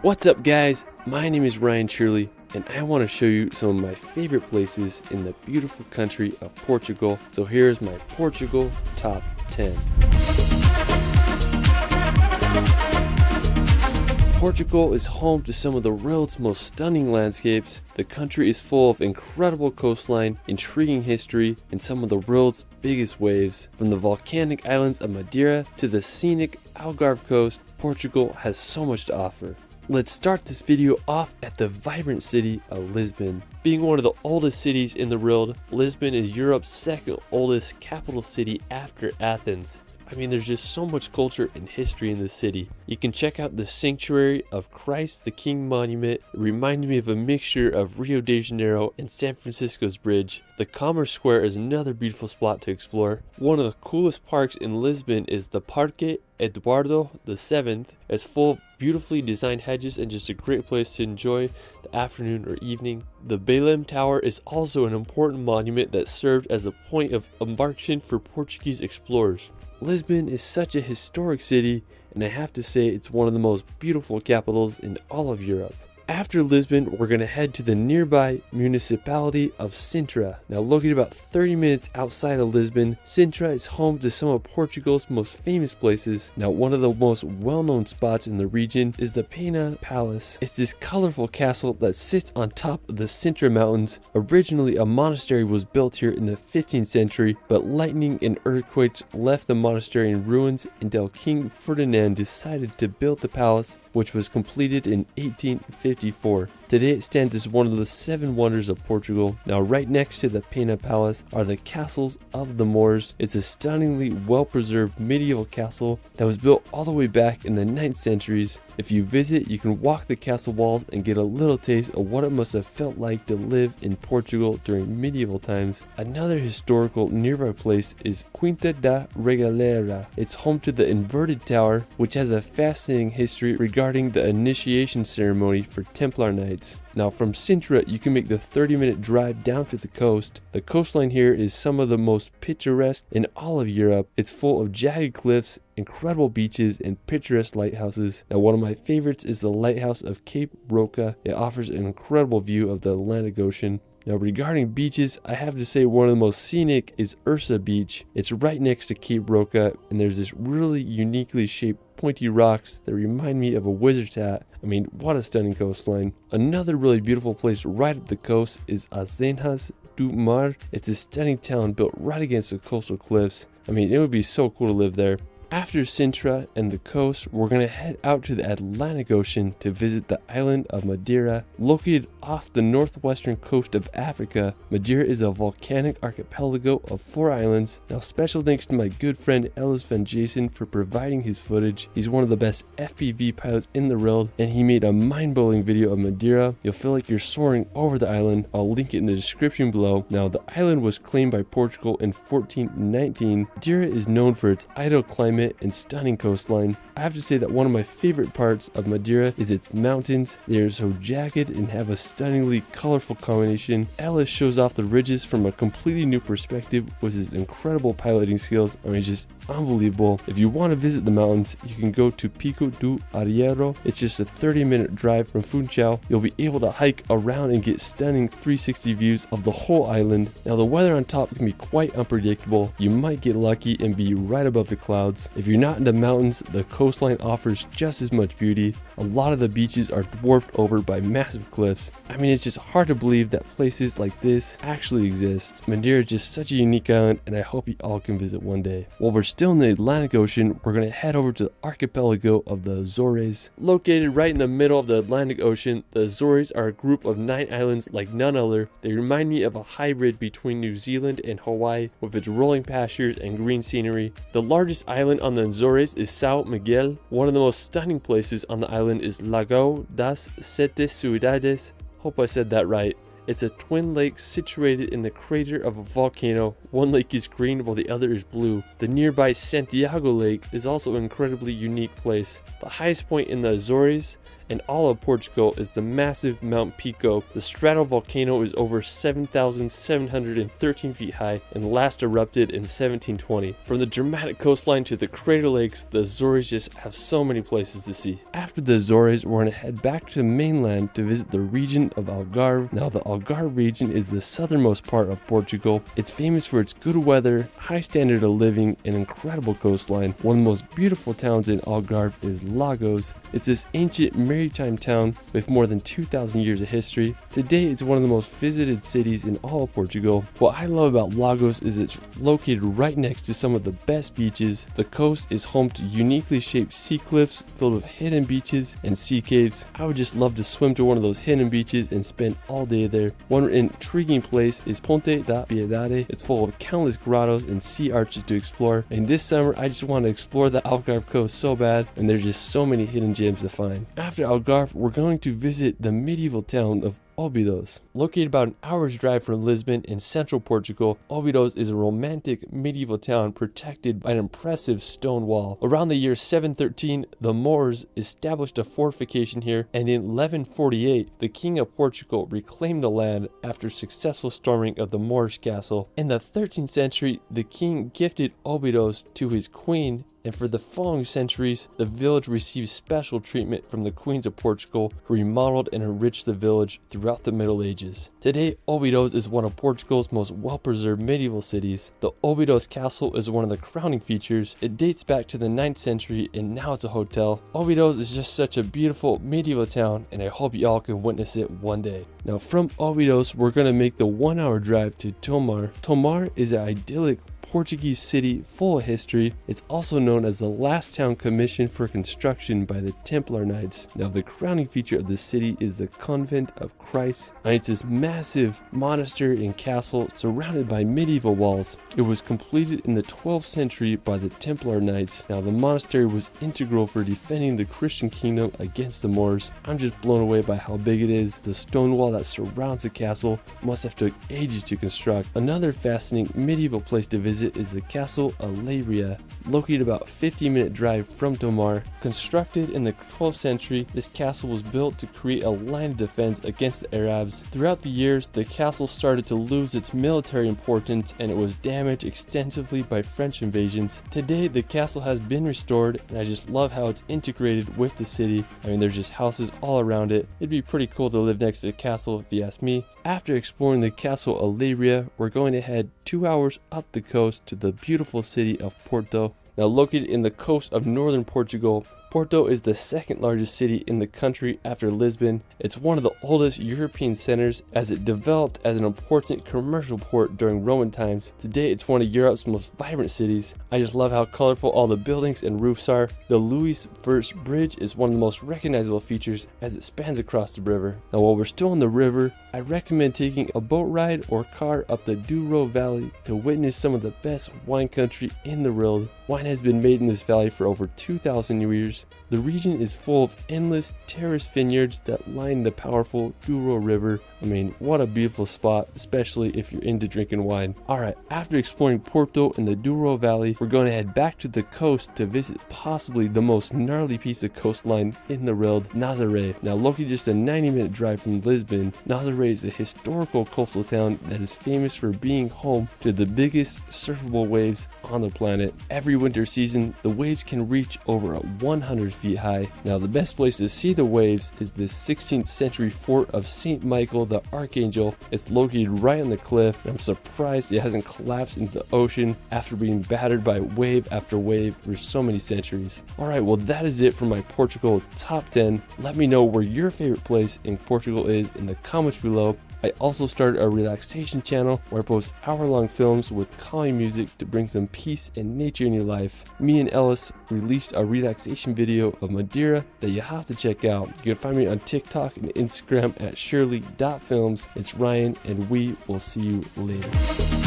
What's up guys, my name is Ryan Shirley and I want to show you some of my favorite places in the beautiful country of Portugal. So here's my Portugal top 10. Portugal is home to some of the world's most stunning landscapes. The country is full of incredible coastline, intriguing history, and some of the world's biggest waves. From the volcanic islands of Madeira to the scenic Algarve coast, Portugal has so much to offer. Let's start this video off at the vibrant city of Lisbon. Being one of the oldest cities in the world, Lisbon is Europe's second oldest capital city after Athens. I mean, there's just so much culture and history in this city. You can check out the Sanctuary of Christ the King monument. It reminds me of a mixture of Rio de Janeiro and San Francisco's bridge. The Commerce Square is another beautiful spot to explore. One of the coolest parks in Lisbon is the Parque Eduardo VII. It's full of beautifully designed hedges and just a great place to enjoy the afternoon or evening. The Belém Tower is also an important monument that served as a point of embarkation for Portuguese explorers. Lisbon is such a historic city, and I have to say it's one of the most beautiful capitals in all of Europe. After Lisbon, we're going to head to the nearby municipality of Sintra. Now located about 30 minutes outside of Lisbon, Sintra is home to some of Portugal's most famous places. Now one of the most well-known spots in the region is the Pena Palace. It's this colorful castle that sits on top of the Sintra Mountains. Originally a monastery was built here in the 15th century, but lightning and earthquakes left the monastery in ruins until King Ferdinand decided to build the palace, which was completed in 1854. Today it stands as one of the 7 wonders of Portugal. Now right next to the Pena Palace are the castles of the Moors. It's a stunningly well-preserved medieval castle that was built all the way back in the 9th centuries. If you visit, you can walk the castle walls and get a little taste of what it must have felt like to live in Portugal during medieval times. Another historical nearby place is Quinta da Regaleira. It's home to the inverted tower, which has a fascinating history regarding the initiation ceremony for Templar Knights. Now from Sintra, you can make the 30-minute drive down to the coast. The coastline here is some of the most picturesque in all of Europe. It's full of jagged cliffs, incredible beaches, and picturesque lighthouses. Now one of my favorites is the lighthouse of Cape Roca. It offers an incredible view of the Atlantic Ocean. Now regarding beaches, I have to say one of the most scenic is Ursa Beach. It's right next to Cape Roca, and there's this really uniquely shaped pointy rocks that remind me of a wizard's hat. I mean, what a stunning coastline. Another really beautiful place right up the coast is Azenas do Mar. It's a stunning town built right against the coastal cliffs. I mean, it would be so cool to live there. After Sintra and the coast, we're going to head out to the Atlantic Ocean to visit the island of Madeira. Located off the northwestern coast of Africa, Madeira is a volcanic archipelago of 4 islands. Now special thanks to my good friend Ellis Van Jason for providing his footage. He's one of the best FPV pilots in the world, and he made a mind-blowing video of Madeira. You'll feel like you're soaring over the island. I'll link it in the description below. Now the island was claimed by Portugal in 1419. Madeira is known for its idle climate and stunning coastline. I have to say that one of my favorite parts of Madeira is its mountains. They are so jagged and have a stunningly colorful combination. Ellis shows off the ridges from a completely new perspective with his incredible piloting skills. I mean, just unbelievable. If you want to visit the mountains, you can go to Pico do Arriero. It's just a 30-minute drive from Funchal. You'll be able to hike around and get stunning 360 views of the whole island. Now the weather on top can be quite unpredictable. You might get lucky and be right above the clouds. If you're not into mountains, the coastline offers just as much beauty. A lot of the beaches are dwarfed over by massive cliffs. I mean, it's just hard to believe that places like this actually exist. Madeira is just such a unique island, and I hope you all can visit one day. While we're still in the Atlantic Ocean, we're going to head over to the archipelago of the Azores. Located right in the middle of the Atlantic Ocean, the Azores are a group of 9 islands like none other. They remind me of a hybrid between New Zealand and Hawaii, with its rolling pastures and green scenery. The largest island on the Azores is São Miguel. One of the most stunning places on the island is Lago das Sete Cidades. Hope I said that right. It's a twin lake situated in the crater of a volcano. One lake is green while the other is blue. The nearby Santiago Lake is also an incredibly unique place. The highest point in the Azores and all of Portugal is the massive Mount Pico. The stratovolcano is over 7,713 feet high and last erupted in 1720. From the dramatic coastline to the crater lakes, the Azores just have so many places to see. After the Azores, we're going to head back to the mainland to visit the region of Algarve. Now, the Algarve region is the southernmost part of Portugal. It's famous for its good weather, high standard of living, and incredible coastline. One of the most beautiful towns in Algarve is Lagos. It's this ancient maritime town with more than 2,000 years of history. Today, it's one of the most visited cities in all of Portugal. What I love about Lagos is it's located right next to some of the best beaches. The coast is home to uniquely shaped sea cliffs filled with hidden beaches and sea caves. I would just love to swim to one of those hidden beaches and spend all day there. One intriguing place is Ponte da Piedade. It's full of countless grottos and sea arches to explore. And this summer, I just want to explore the Algarve coast so bad, and there's just so many hidden gems to find. After Algarve, we're going to visit the medieval town of Óbidos. Located about an hour's drive from Lisbon in central Portugal, Óbidos is a romantic medieval town protected by an impressive stone wall. Around the year 713, the Moors established a fortification here, and in 1148, the King of Portugal reclaimed the land after successful storming of the Moorish castle. In the 13th century, the king gifted Óbidos to his queen, and for the following centuries, the village received special treatment from the queens of Portugal, who remodeled and enriched the village throughout the Middle Ages. Today, Óbidos is one of Portugal's most well-preserved medieval cities. The Óbidos Castle is one of the crowning features. It dates back to the 9th century, and now it's a hotel. Óbidos is just such a beautiful medieval town, and I hope y'all can witness it one day. Now, from Óbidos, we're going to make the 1-hour drive to Tomar. Tomar is an idyllic Portuguese city full of history. It's also known as the last town commissioned for construction by the Templar Knights. Now, the crowning feature of the city is the Convent of Christ, and it's this massive monastery and castle surrounded by medieval walls. It was completed in the 12th century by the Templar Knights. Now, the monastery was integral for defending the Christian kingdom against the Moors. I'm just blown away by how big it is. The stone wall that surrounds the castle must have took ages to construct. Another fascinating medieval place to visit is the Castle Alegria, located about a 50-minute drive from Tomar. Constructed in the 12th century, this castle was built to create a line of defense against the Arabs. Throughout the years, the castle started to lose its military importance, and it was damaged extensively by French invasions. Today, the castle has been restored, and I just love how it's integrated with the city. I mean, there's just houses all around it. It'd be pretty cool to live next to the castle if you ask me. After exploring the Castle Alegria, we're going to head 2 hours up the coast to the beautiful city of Porto. Now, located in the coast of northern Portugal, Porto is the second largest city in the country after Lisbon. It's one of the oldest European centers, as it developed as an important commercial port during Roman times. Today, it's one of Europe's most vibrant cities. I just love how colorful all the buildings and roofs are. The Louis I Bridge is one of the most recognizable features, as it spans across the river. Now, while we're still on the river, I recommend taking a boat ride or car up the Douro Valley to witness some of the best wine country in the world. Wine has been made in this valley for over 2,000 years. The region is full of endless terraced vineyards that line the powerful Douro River. I mean, what a beautiful spot, especially if you're into drinking wine. Alright, after exploring Porto and the Douro Valley, we're going to head back to the coast to visit possibly the most gnarly piece of coastline in the world, Nazaré. Now, located just a 90-minute drive from Lisbon, Nazaré is a historical coastal town that is famous for being home to the biggest surfable waves on the planet. Every winter season, the waves can reach over 100 feet high. Now, the best place to see the waves is the 16th century fort of St. Michael the Archangel. It's located right on the cliff. I'm surprised it hasn't collapsed into the ocean after being battered by wave after wave for so many centuries. Alright, well, that is it for my Portugal top 10. Let me know where your favorite place in Portugal is in the comments below. I also started a relaxation channel where I post hour-long films with calming music to bring some peace and nature in your life. Me and Ellis released a relaxation video of Madeira that you have to check out. You can find me on TikTok and Instagram at shirley.films. It's Ryan, and we will see you later.